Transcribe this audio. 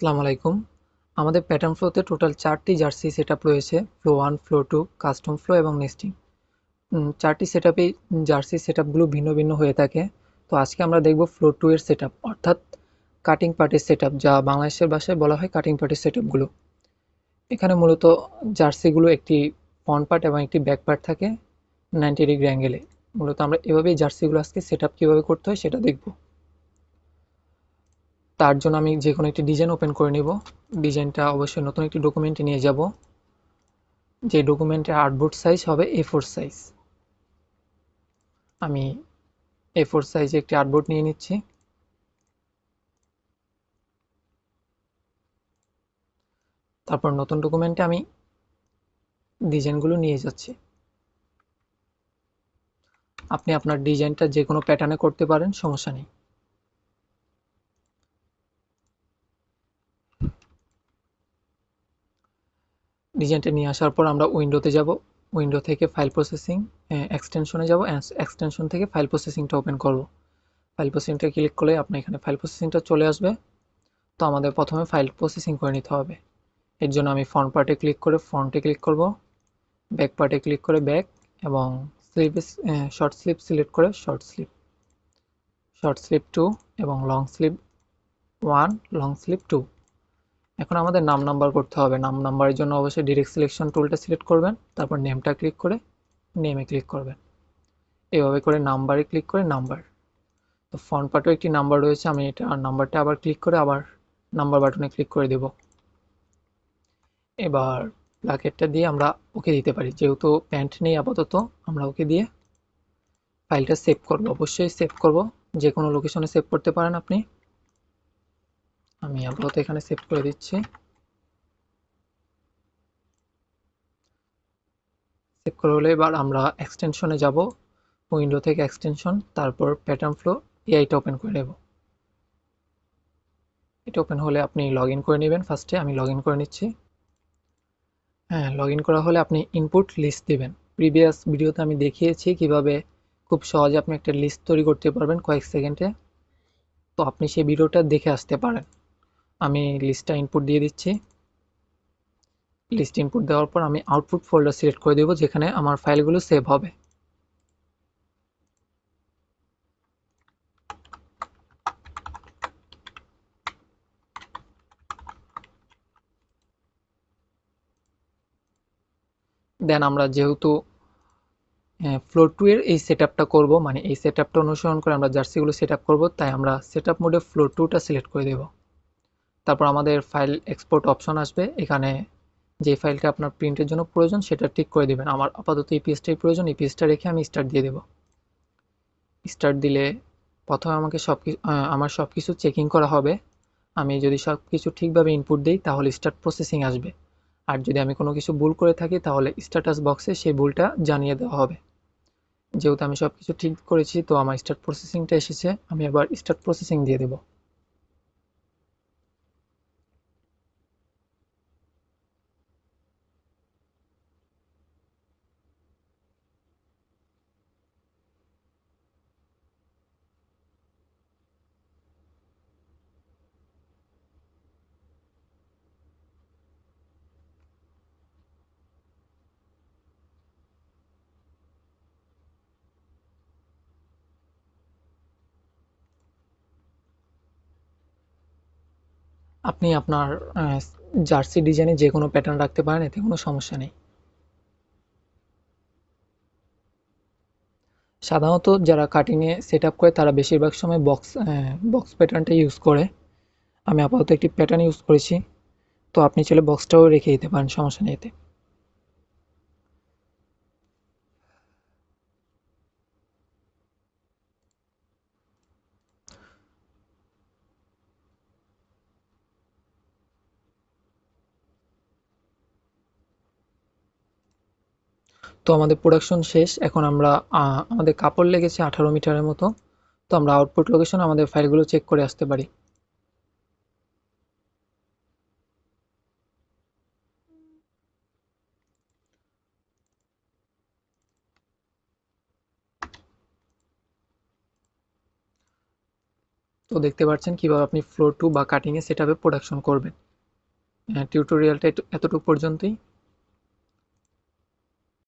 আসসালামু আলাইকুম। আমাদের প্যাটার্ন ফ্লোতে টোটাল 4টি জার্সি সেটআপ রয়েছে। ফ্লো 1, ফ্লো 2, কাস্টম ফ্লো এবং নেস্টিং। 4টি সেটআপেই জার্সি সেটআপগুলো ভিন্ন ভিন্ন হয়ে থাকে। তো আজকে আমরা দেখব ফ্লো 2 এর সেটআপ, অর্থাৎ কাটিং পার্টের সেটআপ, যা বাংলাদেশের ভাষায় বলা হয় কাটিং পার্টের সেটআপগুলো। এখানে মূলত জার্সিগুলো একটি ফ্রন্ট পার্ট এবং একটি ব্যাক পার্ট থাকে 90 ডিগ্রি অ্যাঙ্গেলে। মূলত আমরা এভাবেই জার্সিগুলো আজকে সেটআপ কীভাবে করতে হয় সেটা দেখব। তার জন্য আমি যে কোনো একটি ডিজাইন ওপেন করে নিব। ডিজাইনটা অবশ্যই নতুন একটি ডকুমেন্টে নিয়ে যাব। যে ডকুমেন্টের আর্টবোর্ড সাইজ হবে A4 সাইজ। আমি A4 সাইজে একটি আর্টবোর্ড নিয়ে নিচ্ছি। তারপর নতুন ডকুমেন্টে আমি ডিজাইনগুলো নিয়ে যাচ্ছি। আপনি আপনার ডিজাইনটা যে কোনো প্যাটার্নে করতে পারেন, সমস্যা নেই। ডিজাইনটা নিয়ে আসার পর আমরা উইন্ডোতে যাব। উইন্ডো থেকে ফাইল প্রসেসিং এক্সটেনশনে যাব। এক্সটেনশন থেকে ফাইল প্রসেসিংটা ওপেন করব। ফাইল প্রসেসিংটা ক্লিক করলে আপনার এখানে ফাইল প্রসেসিংটা চলে আসবে। তো আমাদের প্রথমে ফাইল প্রসেসিং করে নিতে হবে। এর জন্য আমি ফ্রন্ট পার্টে ক্লিক করে ফ্রন্টে ক্লিক করব, ব্যাক পার্টে ক্লিক করে ব্যাক, এবং শর্ট স্লিপ সিলেক্ট করে শর্ট স্লিপ 2 এবং লং স্লিপ 1, লং স্লিপ 2। এখন আমাদের নাম নাম্বার করতে হবে। নাম নাম্বারের জন্য অবশ্যই ডিরেক্ট সিলেকশন টুলটা সিলেক্ট করবেন, তারপর নেমটা ক্লিক করে নেমে ক্লিক করবেন। এভাবে করে নাম্বারে ক্লিক করে নাম্বার। তো ফ্রন্ট পার্টেও একটি নাম্বার রয়েছে, আমি এটা নাম্বারটা আবার ক্লিক করে আবার নাম্বার বাটনে ক্লিক করে দেব। এবার ব্র্যাকেটটা দিয়ে আমরা ওকে দিতে পারি। যেহেতু প্যান্ট নেই আপাতত, আমরা ওকে দিয়ে ফাইলটা সেভ করব। অবশ্যই সেভ করব, যে কোনো লোকেশনে সেভ করতে পারেন আপনি। আমি আপাতত এখানে সেভ করে দিচ্ছি। সেভ করে হলে এবার আমরা এক্সটেনশনে যাব। উইন্ডো থেকে এক্সটেনশন, তারপর প্যাটার্ন ফ্লো এআইটা ওপেন করে নেব। এটা ওপেন হলে আপনি লগ ইন করে নেবেন। ফার্স্টে আমি লগ ইন করে নিচ্ছি। হ্যাঁ, লগ ইন করা হলে আপনি ইনপুট লিস্ট দিবেন। প্রিভিয়াস ভিডিওতে আমি দেখিয়েছি কিভাবে খুব সহজে আপনি একটা লিস্ট তৈরি করতে পারবেন কয়েক সেকেন্ডে। তো আপনি সেই ভিডিওটা দেখে আসতে পারেন। আমি লিস্টটা ইনপুট দিয়ে দিচ্ছি। লিস্ট ইনপুট দেওয়ার পর আমি আউটপুট ফোল্ডার সিলেক্ট করে দেব, যেখানে আমার ফাইলগুলো সেভ হবে। দেন আমরা যেহেতু ফ্লো 2 এর এই সেটআপটা করব, মানে এই সেটআপটা অনুসরণ করে আমরা জার্সিগুলো সেটআপ করব, তাই আমরা সেটআপ মোডে ফ্লো 2টা সিলেক্ট করে দেব। তারপর আমাদের ফাইল এক্সপোর্ট অপশন আসবে। এখানে যে ফাইলটা আপনার প্রিন্টের জন্য প্রয়োজন সেটা ঠিক করে দিবেন। আমার আপাতত এই পেজটাই প্রয়োজন, এই পেজটা রেখে আমি স্টার্ট দিয়ে দেব। স্টার্ট দিলে প্রথমে আমাকে আমার সব কিছু চেকিং করা হবে। আমি যদি সব কিছু ঠিকভাবে ইনপুট দিই তাহলে স্টার্ট প্রসেসিং আসবে। আর যদি আমি কোনো কিছু ভুল করে থাকি তাহলে স্ট্যাটাস বক্সে সেই ভুলটা জানিয়ে দেওয়া হবে। যেহেতু আমি সব কিছু ঠিক করেছি, তো আমার স্টার্ট প্রসেসিংটা এসেছে। আমি আবার স্টার্ট প্রসেসিং দিয়ে দেব। আপনি আপনার জার্সি ডিজাইনে যে কোনো প্যাটার্ন রাখতে পারেন, এতে কোনো সমস্যা নেই। সাধারণত যারা কাটিংয়ে সেট আপ করে তারা বেশিরভাগ সময় বক্স প্যাটার্নটা ইউজ করে। আমি আপাতত একটি প্যাটার্ন ইউজ করেছি। তো আপনি চাইলে বক্সটাও রেখে দিতে পারেন, সমস্যা নেই এতে। তো আমাদের প্রোডাকশন শেষ। এখন আমরা আমাদের কাপড় লেগেছে 18 মিটারের মতো। তো আমরা আউটপুট লোকেশন আমাদের ফাইলগুলো চেক করে আসতে পারি। তো দেখতে পাচ্ছেন কিভাবে আপনি ফ্লোর 2 বা কাটিংয়ে সেটআপে প্রোডাকশন করবেন। টিউটোরিয়ালটা এতটুকু পর্যন্তই।